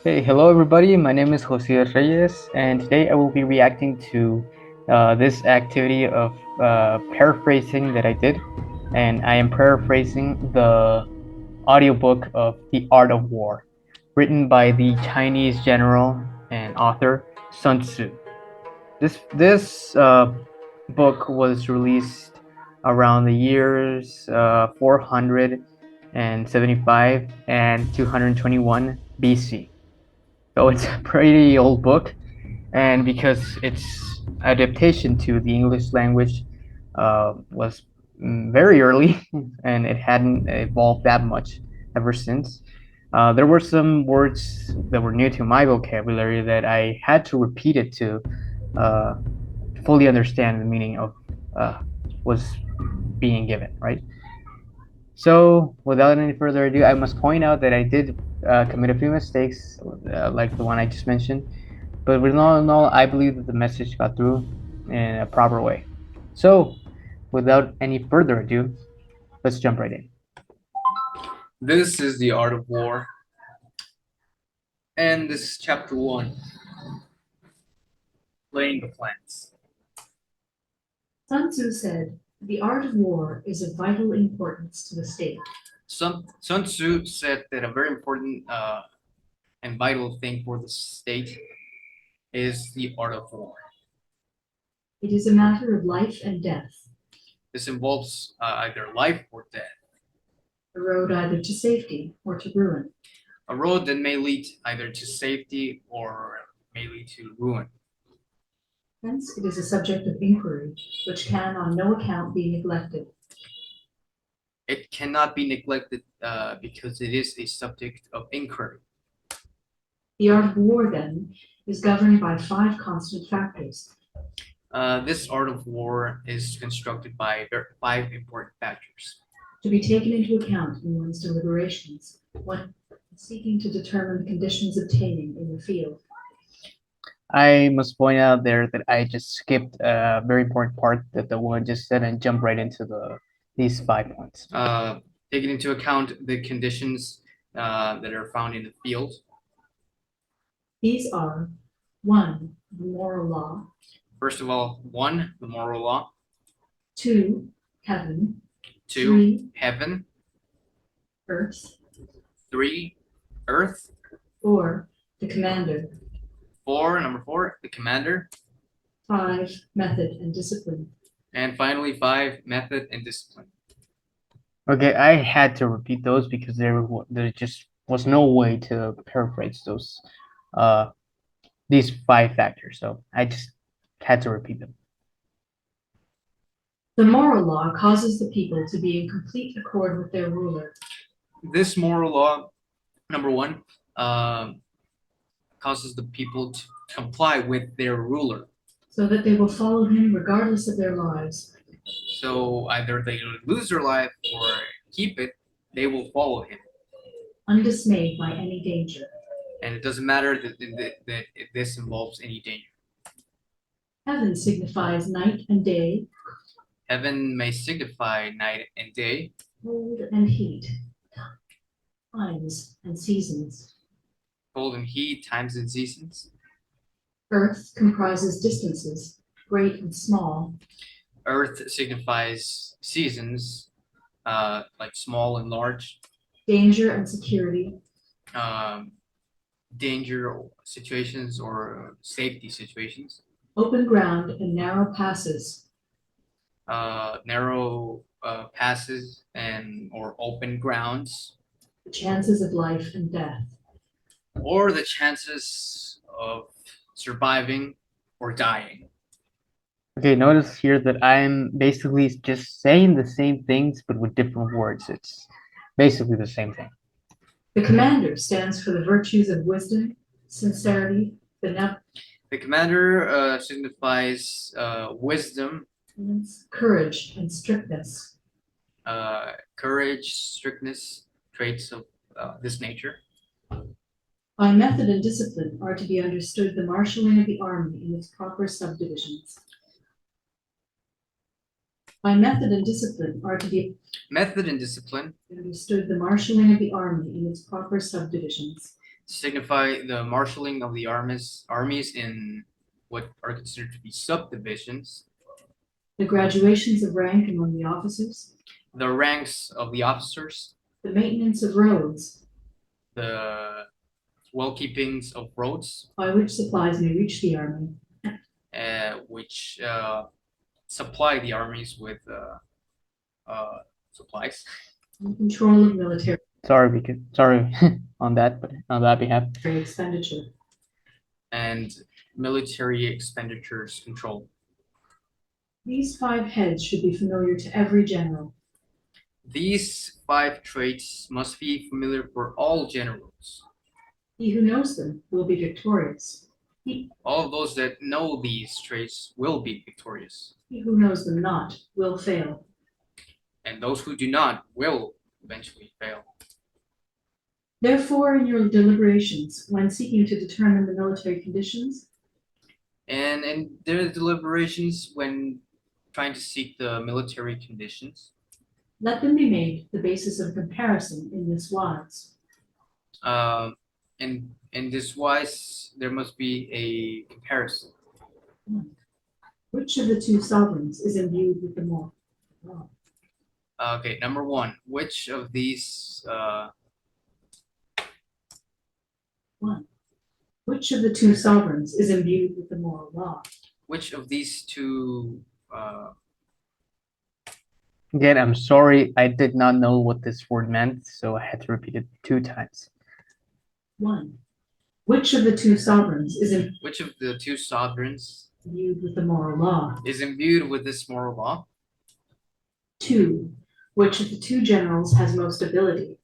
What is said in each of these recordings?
Hey, hello everybody. My name is Jose Reyes, and today I will be reacting to this activity of paraphrasing that I did. And I am paraphrasing the audiobook of The Art of War, written by the Chinese general and author Sun Tzu. This book was released around the years 475 and 221 BC. So it's a pretty old book, and because its adaptation to the English language was very early, and it hadn't evolved that much ever since. There were some words that were new to my vocabulary that I had to repeat it to uh, fully understand the meaning of was being given, right? So, without any further ado, I must point out that I did commit a few mistakes, like the one I just mentioned. But with all in all, I believe that the message got through in a proper way. So, without any further ado, let's jump right in. This is the art of war, and this is chapter 1, laying the plans. Sun Tzu said, "The art of war is of vital importance to the state. Sun Tzu said that a very important and vital thing for the state is the art of war. It is a matter of life and death, This involves either life or death, a road either to safety or to ruin. a road that may lead either to safety or may lead to ruin. Hence, it is a subject of inquiry, which can on no account be neglected. It cannot be neglected because it is a subject of inquiry. The art of war, then, is governed by 5 constant factors. This art of war is constructed by 5 important factors To be taken into account in one's deliberations, when seeking to determine the conditions obtaining in the field. I must point out there that I just skipped a very important part that the woman just said and jumped right into these 5 points. Taking into account the conditions that are found in the field. These are 1. The moral law. First of all, 1. The moral law. 2. Heaven. 2. 3. Heaven. Earth. 3. Earth. 4. The commander. 4. Number 4. The commander. 5. Method and discipline. And finally, 5. Method and discipline. Okay, I had to repeat those because there just was no way to paraphrase these 5 factors, so I just had to repeat them. The moral law causes the people to be in complete accord with their ruler. This moral law, number 1, causes the people to comply with their ruler. So that they will follow him regardless of their lives. So either they lose their life or keep it, they will follow him. Undismayed by any danger. And it doesn't matter that this involves any danger. Heaven signifies night and day. Heaven may signify night and day. Cold and heat. Times and seasons. Cold and heat, times and seasons. Earth comprises distances, great and small. Earth signifies seasons, like small and large. Danger and security. Danger situations or safety situations. Open ground and narrow passes. Narrow passes and or open grounds. The chances of life and death. Or the chances of surviving or dying. Okay, notice here that I'm basically just saying the same things but with different words. It's basically the same thing. The commander stands for the virtues of wisdom, sincerity, The commander signifies wisdom, courage, and strictness. Courage, strictness, traits of this nature. By method and discipline are to be understood the marshalling of the army in its proper subdivisions. By method and discipline are to be Method and discipline understood the marshalling of the army in its proper subdivisions. signify the marshaling of the armies in what are considered to be subdivisions, the graduations of rank among the officers, the ranks of the officers, the maintenance of roads, the well-keepings of roads, by which supplies may reach the army, which supply the armies with supplies, and control of military Sorry on that, but on that behalf. expenditure. and military expenditures control. These 5 heads should be familiar to every general. These 5 traits must be familiar for all generals. He who knows them will be victorious. All of those that know these traits will be victorious, He who knows them not will fail. and those who do not will eventually fail. Therefore, in your deliberations, when seeking to determine the military conditions, And in their deliberations, when trying to seek the military conditions, let them be made the basis of comparison in this wise. and in this wise, there must be a comparison. Which of the 2 sovereigns is imbued with the more? Okay, number 1, which of these Which of the 2 sovereigns is imbued with the moral law? which of these 2 Again, I'm sorry, I did not know what this word meant, so I had to repeat it 2 times. 1. Which of the 2 sovereigns is which of the 2 sovereigns imbued with the moral law? is imbued with this moral law? 2. Which of the 2 generals has most ability?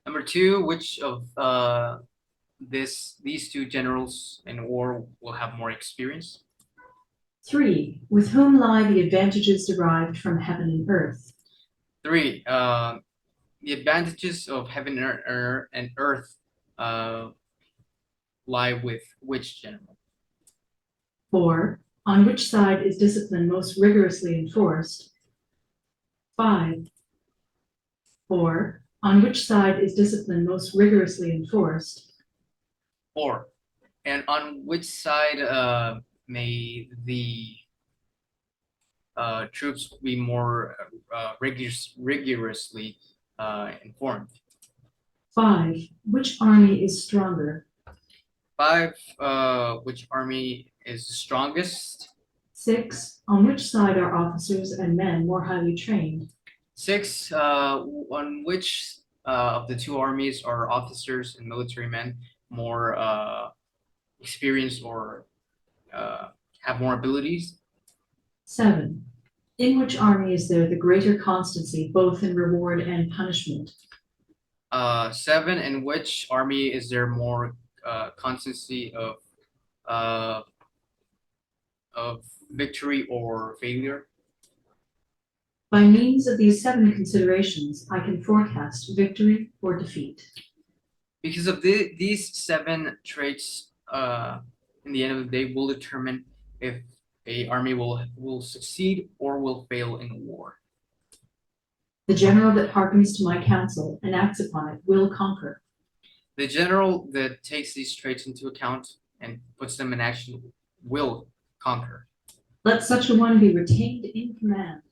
Number 2, which of these 2 generals in war will have more experience? 3. With whom lie the advantages derived from heaven and earth? 3, the advantages of heaven and earth lie with which general? 4. On which side is discipline most rigorously enforced? 5. 4. On which side is discipline most rigorously enforced? 4. And on which side may the troops be more rigorously informed? 5. Which army is stronger? 5, which army is the strongest? 6. On which side are officers and men more highly trained? 6, on which of the 2 armies are officers and military men more experienced or have more abilities? 7. In which army is there the greater constancy, both in reward and punishment? 7, in which army is there more constancy of victory or failure? By means of these 7 considerations, I can forecast victory or defeat. Because of these 7 traits, in the end of the day, will determine if a army will succeed or will fail in a war. The general that hearkens to my counsel and acts upon it will conquer. The general that takes these traits into account and puts them in action will conquer. Let such a one be retained in command.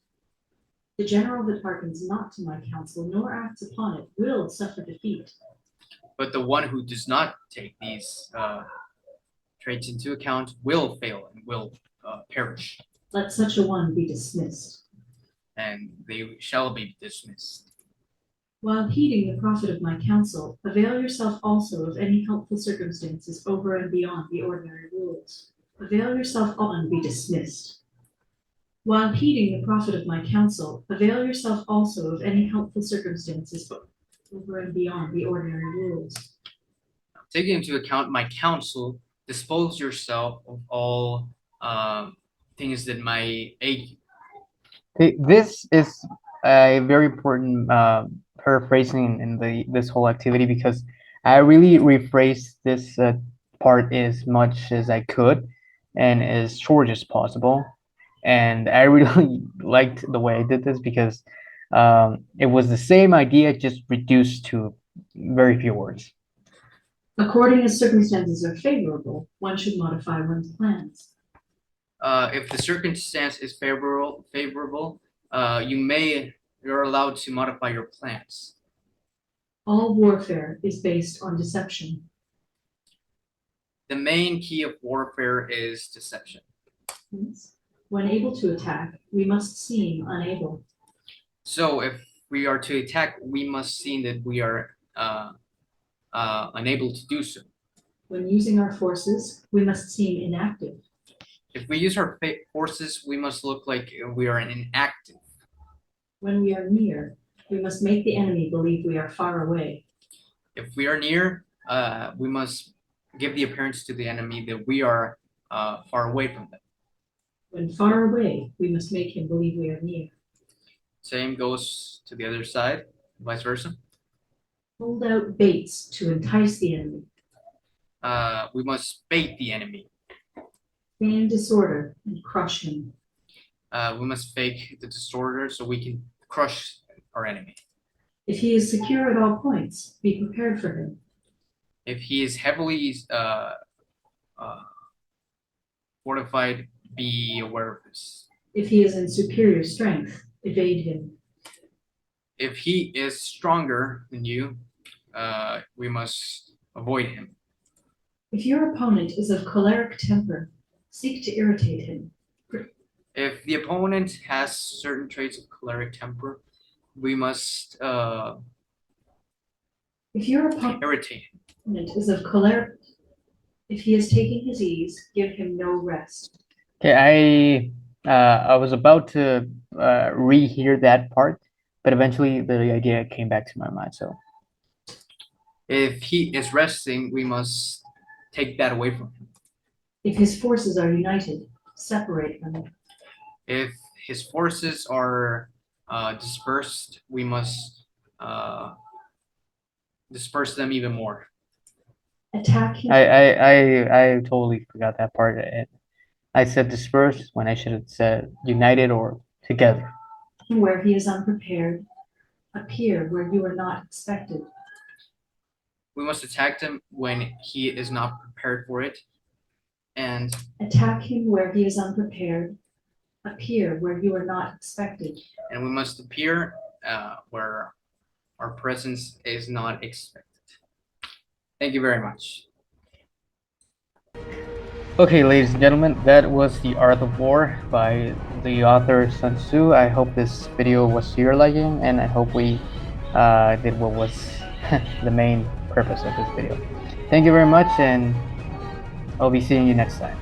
The general that hearkens not to my counsel nor acts upon it will suffer defeat. But the one who does not take these traits into account will fail and will perish, Let such a one be dismissed. and they shall be dismissed. While heeding the profit of my counsel, avail yourself also of any helpful circumstances over and beyond the ordinary rules. Avail yourself and be dismissed. While heeding the profit of my counsel, avail yourself also of any helpful circumstances over and beyond the ordinary rules. Taking into account my counsel, dispose yourself of all things that might aid you. Okay, this is a very important paraphrasing in this whole activity, because I really rephrased this part as much as I could and as short as possible. And I really liked the way I did this, because it was the same idea, just reduced to very few words. According as circumstances are favorable, one should modify one's plans. If the circumstance is favorable, you're allowed to modify your plans. All warfare is based on deception. The main key of warfare is deception. When able to attack, we must seem unable. So if we are to attack, we must seem that we are unable to do so. When using our forces, we must seem inactive. If we use our forces, we must look like we are inactive. When we are near, we must make the enemy believe we are far away. If we are near, we must give the appearance to the enemy that we are far away from them. When far away, we must make him believe we are near. Same goes to the other side, vice versa. Hold out baits to entice the enemy. We must bait the enemy. Feign disorder and crush him. We must fake the disorder so we can crush our enemy. If he is secure at all points, be prepared for him. If he is heavily fortified, be aware of this. If he is in superior strength, evade him. If he is stronger than you, we must avoid him. If your opponent is of choleric temper, seek to irritate him. If the opponent has certain traits of choleric temper, we must If your opponent irritate him. is of choleric, if he is taking his ease, give him no rest. Okay, I was about to rehear that part, but eventually the idea came back to my mind. So If he is resting, we must take that away from him. If his forces are united, separate them. If his forces are dispersed, we must disperse them even more. Attack him. I totally forgot that part. I said dispersed when I should have said united or together. Where he is unprepared, appear where you are not expected. We must attack him when he is not prepared for it, and Attack him where he is unprepared, appear where you are not expected. we must appear where our presence is not expected. Thank you very much. Okay, ladies and gentlemen, that was The Art of War by the author Sun Tzu. I hope this video was to your liking, and I hope we did what was the main purpose of this video. Thank you very much, and I'll be seeing you next time.